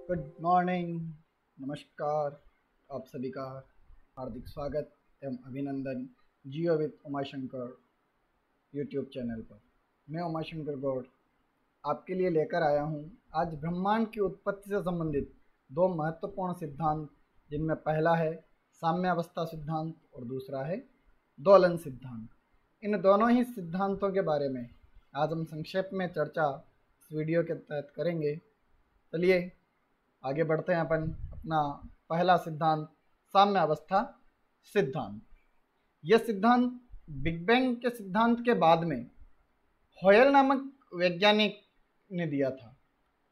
Good morning, नमस्कार। आप सभी का हार्दिक स्वागत एवं अभिनंदन जियो विद उमाशंकर यूट्यूब चैनल पर। मैं उमाशंकर गौड़ आपके लिए लेकर आया हूँ आज ब्रह्मांड की उत्पत्ति से संबंधित दो महत्वपूर्ण सिद्धांत, जिनमें पहला है साम्यावस्था सिद्धांत और दूसरा है दोलन सिद्धांत। इन दोनों ही सिद्धांतों के बारे में आज हम संक्षेप में चर्चा इस वीडियो के तहत करेंगे। चलिए आगे बढ़ते हैं अपन अपना पहला सिद्धांत साम्य अवस्था सिद्धांत। यह सिद्धांत बिग बैंग के सिद्धांत के बाद में हॉयल नामक वैज्ञानिक ने दिया था।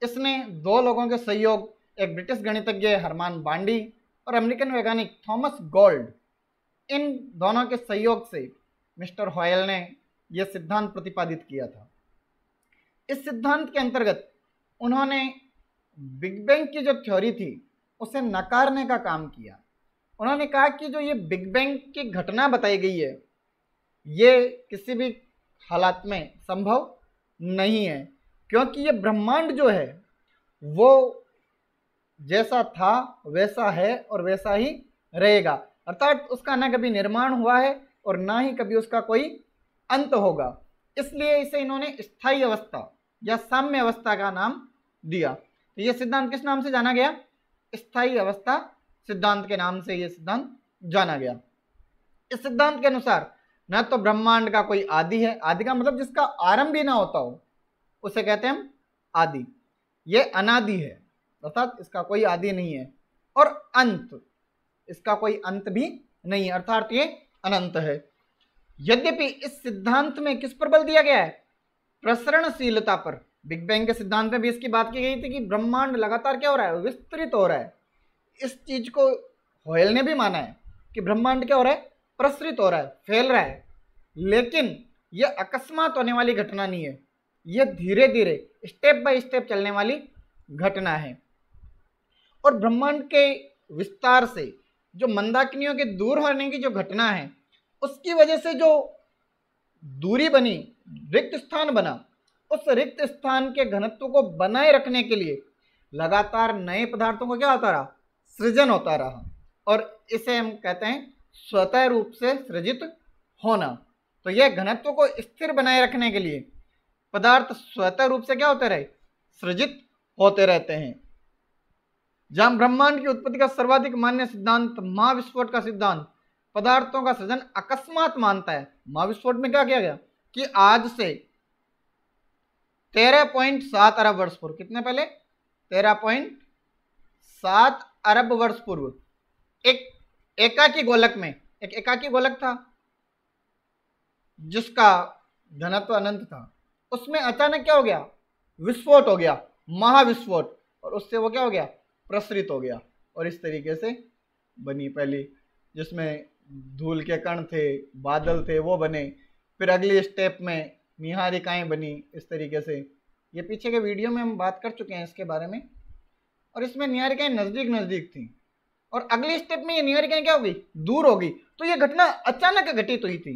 इसने दो लोगों के सहयोग, एक ब्रिटिश गणितज्ञ हरमान बांडी और अमेरिकन वैज्ञानिक थॉमस गोल्ड, इन दोनों के सहयोग से मिस्टर हॉयल ने यह सिद्धांत प्रतिपादित किया था। इस सिद्धांत के अंतर्गत उन्होंने बिग बैंग की जो थ्योरी थी उसे नकारने का काम किया। उन्होंने कहा कि जो ये बिग बैंग की घटना बताई गई है ये किसी भी हालात में संभव नहीं है, क्योंकि ये ब्रह्मांड जो है वो जैसा था वैसा है और वैसा ही रहेगा, अर्थात उसका ना कभी निर्माण हुआ है और ना ही कभी उसका कोई अंत होगा। इसलिए इसे इन्होंने स्थायी अवस्था या साम्य अवस्था का नाम दिया। तो यह सिद्धांत किस नाम से जाना गया? स्थायी अवस्था सिद्धांत के नाम से यह सिद्धांत जाना गया। इस सिद्धांत के अनुसार न तो ब्रह्मांड का कोई आदि है, आदि का मतलब जिसका आरंभ ही ना होता हो उसे कहते हैं हम आदि। यह अनादि है, अर्थात इसका कोई आदि नहीं है, और अंत, इसका कोई अंत भी नहीं है, अर्थात ये अनंत है। यद्यपि इस सिद्धांत में किस पर बल दिया गया है? प्रसरणशीलता पर। बिग बैंग के सिद्धांत में भी इसकी बात की गई थी कि ब्रह्मांड लगातार क्या हो रहा है? विस्तृत हो रहा है। इस चीज को हॉयल ने भी माना है कि ब्रह्मांड क्या हो रहा है? प्रसरित हो रहा है, फैल रहा है। लेकिन यह अकस्मात होने वाली घटना नहीं है, यह धीरे धीरे स्टेप बाय स्टेप चलने वाली घटना है। और ब्रह्मांड के विस्तार से जो मंदाकिनियों के दूर होने की जो घटना है उसकी वजह से जो दूरी बनी, रिक्त स्थान बना, उस रिक्त स्थान के घनत्व को बनाए रखने के लिए लगातार नए पदार्थों को क्या होता रहा? सृजन होता रहा, और इसे हम कहते हैं स्वतः रूप से सृजित होना। तो यह घनत्व को स्थिर बनाए रखने के लिए पदार्थ स्वतः रूप से क्या होते रहे? सृजित होते रहते हैं। जहां ब्रह्मांड की उत्पत्ति का सर्वाधिक मान्य सिद्धांत महाविस्फोट का सिद्धांत पदार्थों का सृजन अकस्मात मानता है। महाविस्फोट में क्या किया गया कि आज से 13.7 अरब वर्ष पूर्व, कितने पहले? 13.7 अरब वर्ष पूर्व एक एकाकी गोलक में, एक एकाकी गोलक था जिसका घनत्व अनंत था, उसमें अचानक क्या हो गया? विस्फोट हो गया, महाविस्फोट, और उससे वो क्या हो गया? प्रसरित हो गया। और इस तरीके से बनी पहली, जिसमें धूल के कण थे, बादल थे, वो बने। फिर अगली स्टेप में निहारिकाएं बनी। इस तरीके से ये पीछे के वीडियो में हम बात कर चुके हैं इसके बारे में, और इसमें निहारिकाएं नजदीक नजदीक थी, और अगली स्टेप में ये निहारिकाएं क्या हो गई? दूर हो गई। तो ये घटना अचानक घटित हुई थी,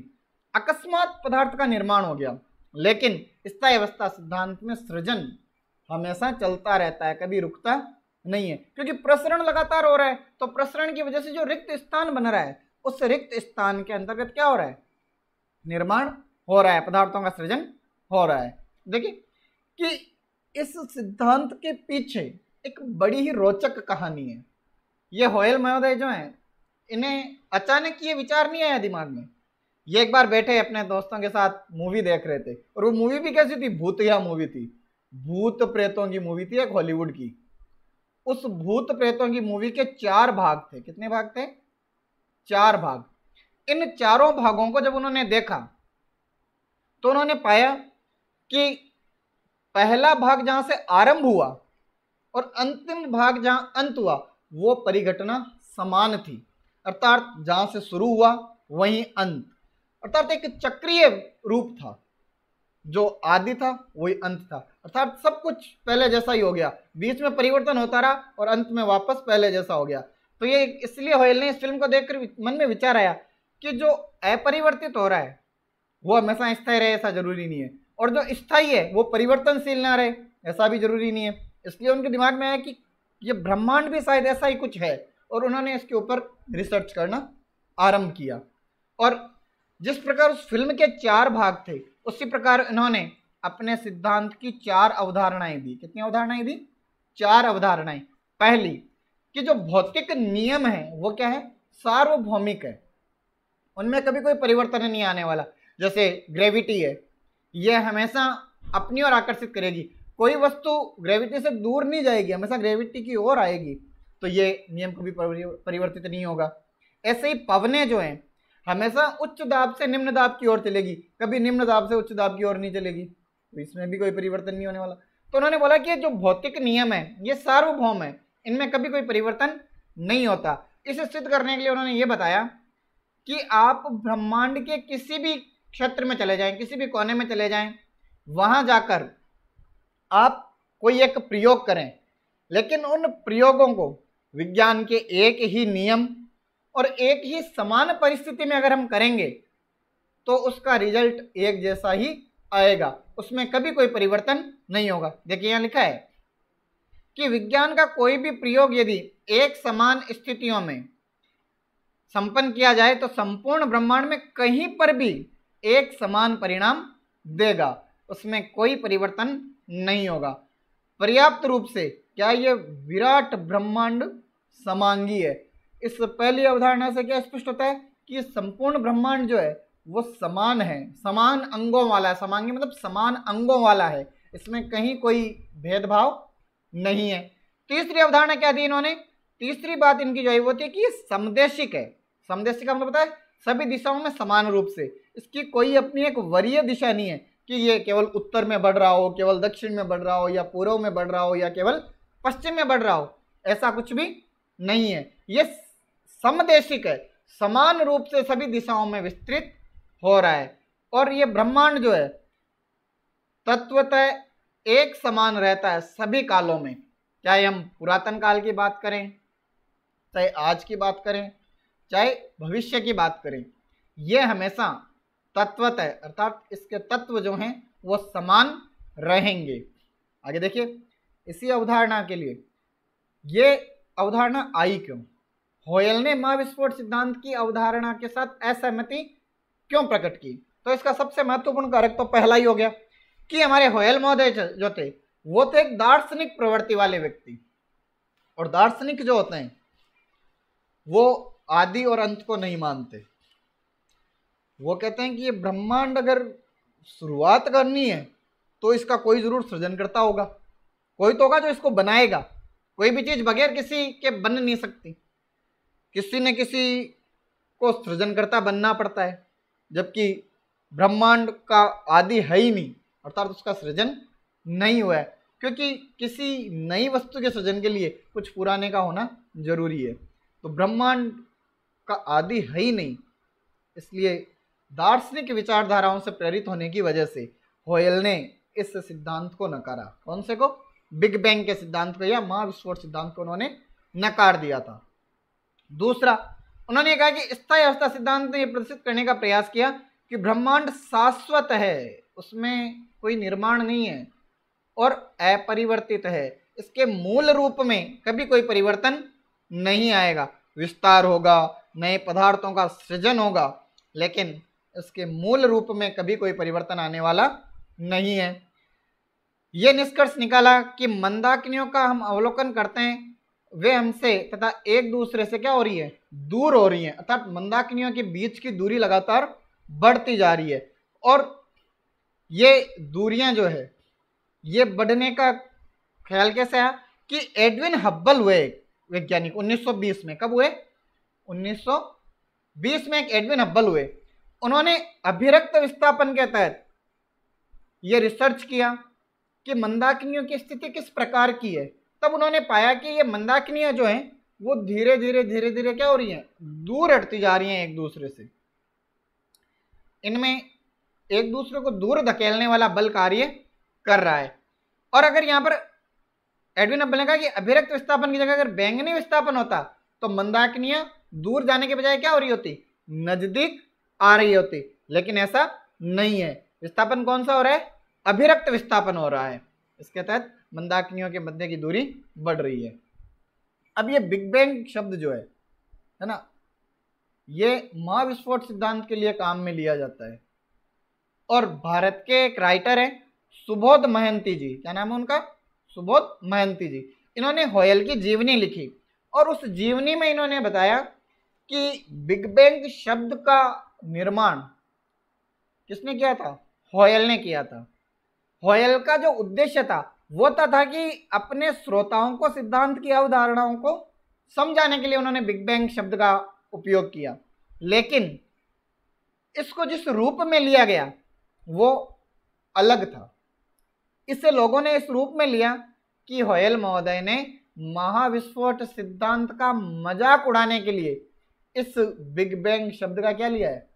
अकस्मात पदार्थ का निर्माण हो गया। लेकिन स्थायी अवस्था सिद्धांत में सृजन हमेशा चलता रहता है, कभी रुकता नहीं है, क्योंकि प्रसरण लगातार हो रहा है। तो प्रसरण की वजह से जो रिक्त स्थान बन रहा है उस रिक्त स्थान के अंतर्गत क्या हो रहा है? निर्माण हो रहा है, पदार्थों का सृजन हो रहा है। देखिए कि इस सिद्धांत के पीछे एक बड़ी ही रोचक कहानी है। ये हॉयल महोदय जो हैं, इन्हें अचानक ये विचार नहीं आया दिमाग में। ये एक बार बैठे अपने दोस्तों के साथ मूवी देख रहे थे, और वो मूवी भी कैसी थी? भूतिया मूवी थी, भूत प्रेतों की मूवी थी, एक हॉलीवुड की। उस भूत प्रेतों की मूवी के 4 भाग थे। कितने भाग थे? 4 भाग। इन चारों भागों को जब उन्होंने देखा तो उन्होंने पाया कि पहला भाग जहां से आरंभ हुआ और अंतिम भाग जहां अंत हुआ वो परिघटना समान थी, अर्थात जहां से शुरू हुआ वहीं अंत, अर्थात एक चक्रीय रूप था। जो आदि था वही अंत था, अर्थात सब कुछ पहले जैसा ही हो गया, बीच में परिवर्तन होता रहा और अंत में वापस पहले जैसा हो गया। तो ये इसलिए हॉयल ने इस फिल्म को देखकर मन में विचार आया कि जो अपरिवर्तित हो रहा है वो हमेशा स्थायी रहे, ऐसा जरूरी नहीं है, और जो स्थायी है वो परिवर्तनशील ना रहे, ऐसा भी जरूरी नहीं है। इसलिए उनके दिमाग में आया कि ये ब्रह्मांड भी शायद ऐसा ही कुछ है, और उन्होंने इसके ऊपर रिसर्च करना आरंभ किया। और जिस प्रकार उस फिल्म के 4 भाग थे, उसी प्रकार इन्होंने अपने सिद्धांत की 4 अवधारणाएं दी। कितनी अवधारणाएं दी? 4 अवधारणाएं। पहली कि जो भौतिक नियम है वो क्या है? सार्वभौमिक है, उनमें कभी कोई परिवर्तन नहीं आने वाला। जैसे ग्रेविटी है, यह हमेशा अपनी ओर आकर्षित करेगी, कोई वस्तु ग्रेविटी से दूर नहीं जाएगी, हमेशा ग्रेविटी की ओर आएगी, तो ये नियम कभी परिवर्तित नहीं होगा। ऐसे ही पवनें जो हैं हमेशा उच्च दाब से निम्न दाब की ओर चलेगी, कभी निम्न दाब से उच्च दाब की ओर नहीं चलेगी, तो इसमें भी कोई परिवर्तन नहीं होने वाला। तो उन्होंने बोला कि जो भौतिक नियम है ये सार्वभौम है, इनमें कभी कोई परिवर्तन नहीं होता। इसे सिद्ध करने के लिए उन्होंने ये बताया कि आप ब्रह्मांड के किसी भी क्षेत्र में चले जाएं, किसी भी कोने में चले जाएं, वहां जाकर आप कोई एक प्रयोग करें, लेकिन उन प्रयोगों को विज्ञान के एक ही नियम और एक ही समान परिस्थिति में अगर हम करेंगे तो उसका रिजल्ट एक जैसा ही आएगा, उसमें कभी कोई परिवर्तन नहीं होगा। देखिए यहां लिखा है कि विज्ञान का कोई भी प्रयोग यदि एक समान स्थितियों में संपन्न किया जाए तो संपूर्ण ब्रह्मांड में कहीं पर भी एक समान परिणाम देगा, उसमें कोई परिवर्तन नहीं होगा। पर्याप्त रूप से क्या ये विराट ब्रह्मांड समांगी है। इस पहली अवधारणा से क्या स्पष्ट होता है कि संपूर्ण ब्रह्मांड जो है वो समान है, समान अंगों वाला है। समांगी मतलब समान अंगों वाला है, इसमें कहीं कोई भेदभाव नहीं है। तीसरी अवधारणा क्या दी इन्होंने? तीसरी बात इनकी जो है वो थी कि ये समदेशिक है। समदेशिक का मतलब पता है? सभी दिशाओं में समान रूप से, इसकी कोई अपनी एक वरीय दिशा नहीं है कि ये केवल उत्तर में बढ़ रहा हो, केवल दक्षिण में बढ़ रहा हो, या पूर्व में बढ़ रहा हो, या केवल पश्चिम में बढ़ रहा हो, ऐसा कुछ भी नहीं है। ये समदेशिक है, समान रूप से सभी दिशाओं में विस्तृत हो रहा है। और ये ब्रह्मांड जो है तत्वतः एक समान रहता है सभी कालों में, चाहे हम पुरातन काल की बात करें, चाहे आज की बात करें, चाहे भविष्य की बात करें, ये हमेशा तत्वतः अर्थात इसके तत्व जो हैं वो समान रहेंगे। आगे देखिए, इसी अवधारणा के लिए ये अवधारणा आई क्यों? होयल ने महाविस्फोट सिद्धांत की अवधारणा के साथ असहमति क्यों प्रकट की? तो इसका सबसे महत्वपूर्ण कारक तो पहला ही हो गया कि हमारे होयल महोदय जो थे वो थे एक दार्शनिक प्रवृत्ति वाले व्यक्ति, और दार्शनिक जो होते हैं वो आदि और अंत को नहीं मानते। वो कहते हैं कि ये ब्रह्मांड अगर शुरुआत करनी है तो इसका कोई जरूर सृजनकर्ता होगा, कोई तो होगा जो इसको बनाएगा। कोई भी चीज बगैर किसी के बन नहीं सकती, किसी न किसी को सृजनकर्ता बनना पड़ता है, जबकि ब्रह्मांड का आदि है ही नहीं, अर्थात उसका सृजन नहीं हुआ है, क्योंकि किसी नई वस्तु के सृजन के लिए कुछ पुराने का होना जरूरी है। तो ब्रह्मांड का आदि है ही नहीं, इसलिए दार्शनिक विचारधाराओं से प्रेरित होने की वजह से होयल ने इस सिद्धांत को नकारा। कौन से को? बिग बैंग के सिद्धांत को या महाविस्फोट सिद्धांत को उन्होंने नकार दिया था। दूसरा, उन्होंने कहा कि स्थायी अवस्था सिद्धांत ने यह प्रदर्शित करने का प्रयास किया कि ब्रह्मांड शाश्वत है, उसमें कोई निर्माण नहीं है और अपरिवर्तित है, इसके मूल रूप में कभी कोई परिवर्तन नहीं आएगा। विस्तार होगा, नए पदार्थों का सृजन होगा, लेकिन इसके मूल रूप में कभी कोई परिवर्तन आने वाला नहीं है। यह निष्कर्ष निकाला कि मंदाकिनियों का हम अवलोकन करते हैं, वे हमसे तथा एक दूसरे से क्या हो रही है? दूर हो रही है, अर्थात मंदाकिनियों के बीच की दूरी लगातार बढ़ती जा रही है। और ये दूरियां जो है ये बढ़ने का ख्याल कैसे आया कि एडविन हब्बल हुए वैज्ञानिक 1920 में। कब हुए? 1920 में एक एडविन हब्बल हुए। उन्होंने अभिरक्त विस्थापन के तहत ये रिसर्च किया कि मंदाकिनियों की स्थिति किस प्रकार की है। तब उन्होंने पाया कि ये मंदाकिनियां जो हैं वो धीरे धीरे क्या हो रही हैं? दूर हटती जा रही हैं एक दूसरे से। इनमें एक दूसरे को दूर धकेलने वाला बल कार्य कर रहा है। और अगर यहाँ पर एडविन हब्बल ने कहा कि अभिरक्त विस्थापन की जगह अगर बैंगनी विस्थापन होता तो मंदाकिनियां दूर जाने के बजाय क्या हो रही होती? नजदीक आ रही होती। लेकिन ऐसा नहीं है। विस्थापन कौन सा हो रहा है? अभिरक्त विस्थापन हो रहा है। इसके तहत मंदाकिनियों के मध्य की दूरी बढ़ रही है। अब ये बिग बैंग शब्द जो है ना, ये महाविस्फोट सिद्धांत के लिए काम में लिया जाता है। और भारत के एक राइटर हैं सुबोध महंती जी, क्या नाम है उनका? सुबोध महंती जी। इन्होंने होयल की जीवनी लिखी और उस जीवनी में इन्होंने बताया कि बिग बैंग शब्द का निर्माण किसने किया था? होयल ने किया था। होयल का जो उद्देश्य था वो था कि अपने श्रोताओं को सिद्धांत की अवधारणाओं को समझाने के लिए उन्होंने बिग बैंग शब्द का उपयोग किया, लेकिन इसको जिस रूप में लिया गया वो अलग था। इससे लोगों ने इस रूप में लिया कि होयल महोदय ने महाविस्फोट सिद्धांत का मजाक उड़ाने के लिए इस बिग बैंग शब्द का क्या लिया है?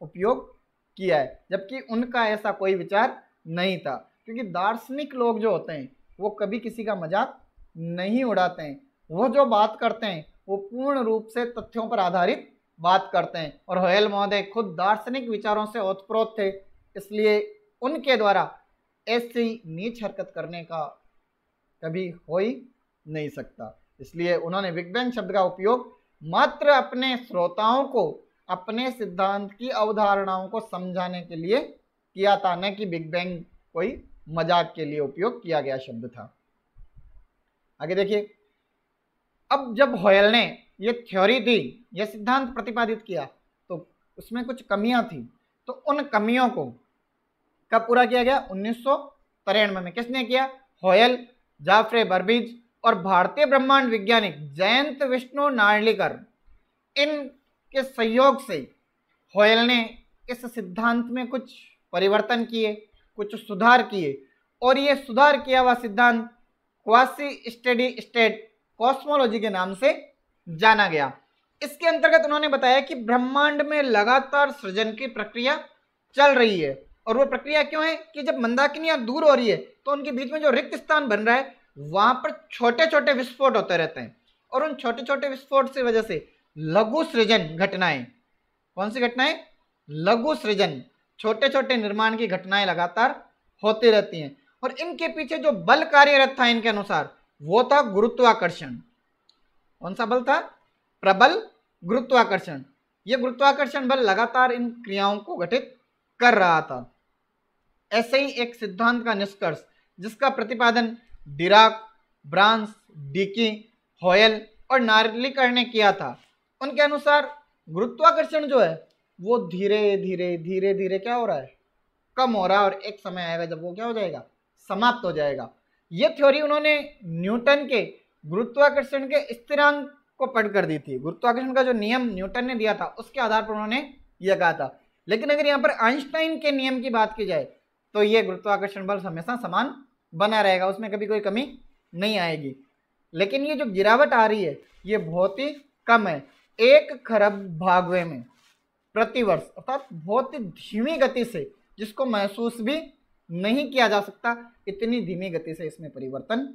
उपयोग किया है, जबकि उनका ऐसा कोई विचार नहीं था। क्योंकि दार्शनिक लोग जो होते हैं वो कभी किसी का मजाक नहीं उड़ाते हैं, वो जो बात करते हैं वो पूर्ण रूप से तथ्यों पर आधारित बात करते हैं। और होयल महोदय खुद दार्शनिक विचारों से ओतप्रोत थे, इसलिए उनके द्वारा ऐसी नीच हरकत करने का कभी हो ही नहीं सकता। इसलिए उन्होंने बिग बैंग शब्द का उपयोग मात्र अपने श्रोताओं को अपने सिद्धांत की अवधारणाओं को समझाने के लिए किया था, न कि बिग बैंग कोई मजाक के लिए उपयोग किया गया शब्द था। आगे देखिए, अब जब होयल ने ये थ्योरी दी, यह सिद्धांत प्रतिपादित किया, तो उसमें कुछ कमियां थी। तो उन कमियों को कब पूरा किया गया? 1993 में। किसने किया? होयल, जाफ्रे बर्बीज और भारतीय ब्रह्मांड वैज्ञानिक जयंत विष्णु नार्लिकर, इनके सहयोग से होयल ने इस सिद्धांत में कुछ परिवर्तन किए, कुछ सुधार किए, और ये सुधार किया हुआ सिद्धांत क्वासी स्टेडी स्टेट कॉस्मोलॉजी के नाम से जाना गया। इसके अंतर्गत उन्होंने बताया कि ब्रह्मांड में लगातार सृजन की प्रक्रिया चल रही है, और वो प्रक्रिया क्यों है कि जब मंदाकिनियां दूर हो रही है तो उनके बीच में जो रिक्त स्थान बन रहा है वहां पर छोटे छोटे विस्फोट होते रहते हैं, और उन छोटे छोटे विस्फोट की वजह से लघु सृजन घटनाएं, कौन सी घटनाएं? लघु सृजन, छोटे छोटे निर्माण की घटनाएं लगातार होती रहती हैं। और इनके पीछे जो बल कार्यरत था इनके अनुसार वो था गुरुत्वाकर्षण। कौन सा बल था? प्रबल गुरुत्वाकर्षण। यह गुरुत्वाकर्षण बल लगातार इन क्रियाओं को घटित कर रहा था। ऐसे ही एक सिद्धांत का निष्कर्ष जिसका प्रतिपादन डिराक, ब्रांस, डिकी, होयल और नार्लिकर ने किया था, उनके अनुसार गुरुत्वाकर्षण जो है वो धीरे धीरे धीरे धीरे क्या हो रहा है? कम हो रहा है, और एक समय आएगा जब वो क्या हो जाएगा? समाप्त हो जाएगा। ये थ्योरी उन्होंने न्यूटन के गुरुत्वाकर्षण के स्थिरांक को पढ़कर दी थी। गुरुत्वाकर्षण का जो नियम न्यूटन ने दिया था उसके आधार पर उन्होंने यह कहा था। लेकिन अगर यहाँ पर आइंस्टाइन के नियम की बात की जाए तो ये गुरुत्वाकर्षण बल हमेशा समान बना रहेगा, उसमें कभी कोई कमी नहीं आएगी। लेकिन ये जो गिरावट आ रही है ये बहुत ही कम है, 1 खरब भागवे में प्रतिवर्ष, अर्थात बहुत ही धीमी गति से, जिसको महसूस भी नहीं किया जा सकता, इतनी धीमी गति से इसमें परिवर्तन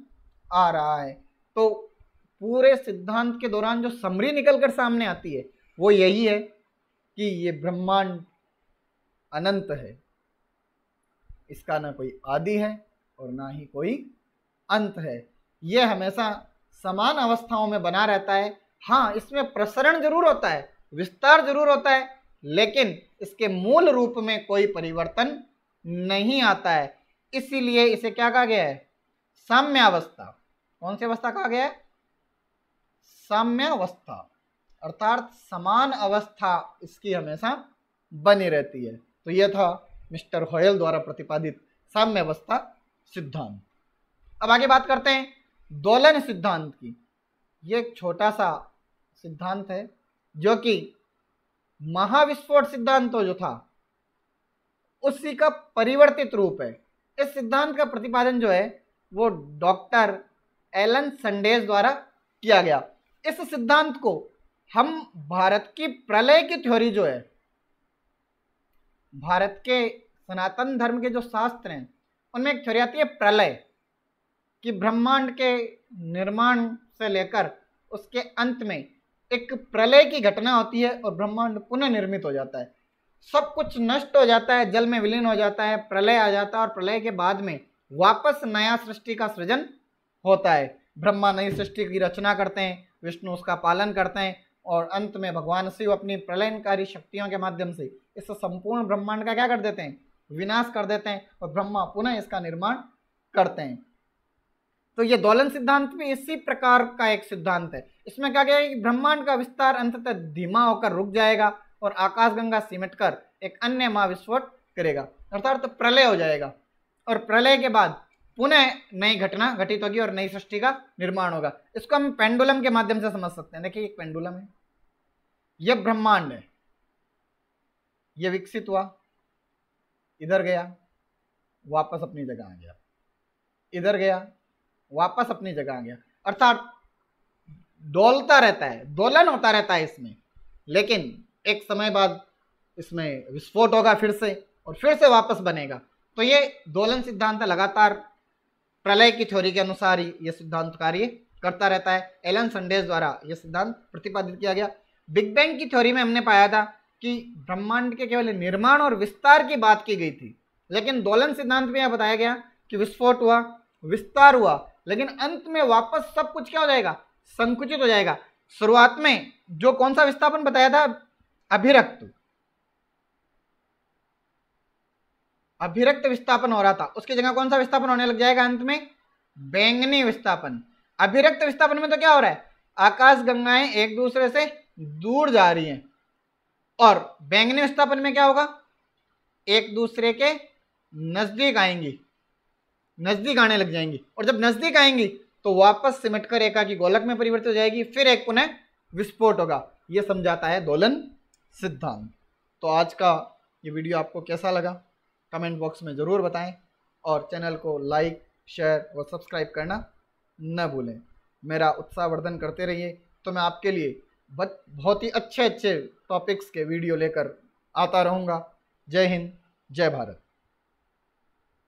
आ रहा है। तो पूरे सिद्धांत के दौरान जो समरी निकलकर सामने आती है वो यही है कि ये ब्रह्मांड अनंत है, इसका ना कोई आदि है और ना ही कोई अंत है। यह हमेशा समान अवस्थाओं में बना रहता है। हाँ, इसमें प्रसरण जरूर होता है, विस्तार जरूर होता है, लेकिन इसके मूल रूप में कोई परिवर्तन नहीं आता है। इसीलिए इसे क्या कहा गया है? साम्यावस्था। कौन सी अवस्था कहा गया है? साम्यावस्था, अर्थात समान अवस्था इसकी हमेशा बनी रहती है। तो यह था मिस्टर होयल द्वारा प्रतिपादित साम्यावस्था सिद्धांत। अब आगे बात करते हैं दोलन सिद्धांत की। यह एक छोटा सा सिद्धांत है जो कि महाविस्फोट सिद्धांत तो जो था उसी का परिवर्तित रूप है। इस सिद्धांत का प्रतिपादन जो है वो डॉक्टर एलन संडेज द्वारा किया गया। इस सिद्धांत को हम भारत की प्रलय की थ्योरी जो है, भारत के सनातन धर्म के जो शास्त्र हैं उनमें एक थ्योरी आती है प्रलय कि ब्रह्मांड के निर्माण से लेकर उसके अंत में एक प्रलय की घटना होती है और ब्रह्मांड पुनः निर्मित हो जाता है। सब कुछ नष्ट हो जाता है, जल में विलीन हो जाता है, प्रलय आ जाता है और प्रलय के बाद में वापस नया सृष्टि का सृजन होता है। ब्रह्मा नई सृष्टि की रचना करते हैं, विष्णु उसका पालन करते हैं और अंत में भगवान शिव अपनी प्रलयनकारी शक्तियों के माध्यम से इस संपूर्ण ब्रह्मांड का क्या कर देते हैं, विनाश कर देते हैं और ब्रह्मा पुनः इसका निर्माण करते हैं। तो ये दोलन सिद्धांत भी इसी प्रकार का एक सिद्धांत है। इसमें क्या गया कि ब्रह्मांड का विस्तार अंततः धीमा होकर रुक जाएगा और आकाशगंगा सिमटकर एक अन्य महाविस्फोट करेगा, अर्थात प्रलय हो जाएगा और प्रलय के बाद पुनः नई घटना घटित होगी और नई सृष्टि का निर्माण होगा। इसको हम पेंडुलम के माध्यम से समझ सकते हैं। देखिए एक पेंडुलम है, यह ब्रह्मांड है, यह विकसित हुआ, इधर गया, वापस अपनी जगह आ गया, इधर गया, वापस अपनी जगह आ गया, अर्थात डोलता रहता है, दोलन होता रहता है इसमें, लेकिन एक समय बाद इसमें विस्फोट होगा फिर से और फिर से वापस बनेगा। तो ये दोलन सिद्धांत लगातार प्रलय की थ्योरी के अनुसार ही यह सिद्धांत कार्य करता रहता है। एलन संडेज द्वारा यह सिद्धांत प्रतिपादित किया गया। बिग बैंग की थ्योरी में हमने पाया था कि ब्रह्मांड के केवल निर्माण और विस्तार की बात की गई थी, लेकिन दोलन सिद्धांत में यह बताया गया कि विस्फोट हुआ, विस्तार हुआ, लेकिन अंत में वापस सब कुछ क्या हो जाएगा, संकुचित हो जाएगा। शुरुआत में जो कौन सा विस्थापन बताया था, अभिरक्त विस्थापन हो रहा था, उसकी जगह कौन सा विस्थापन होने लग जाएगा अंत में, बैंगनी विस्थापन। अभिरक्त विस्थापन में तो क्या हो रहा है, आकाश गंगाएं एक दूसरे से दूर जा रही हैं और बैंगनी विस्थापन में क्या होगा, एक दूसरे के नजदीक आएंगी, नजदीक आने लग जाएंगी और जब नजदीक आएंगी तो वापस सिमटकर एकाकी गोलक में परिवर्तित हो जाएगी, फिर एक पुनः विस्फोट होगा। यह समझाता है दोलन सिद्धांत। तो आज का ये वीडियो आपको कैसा लगा कमेंट बॉक्स में ज़रूर बताएं और चैनल को लाइक, शेयर और सब्सक्राइब करना न भूलें। मेरा उत्साहवर्धन करते रहिए, तो मैं आपके लिए बहुत ही अच्छे टॉपिक्स के वीडियो लेकर आता रहूँगा। जय हिंद, जय भारत।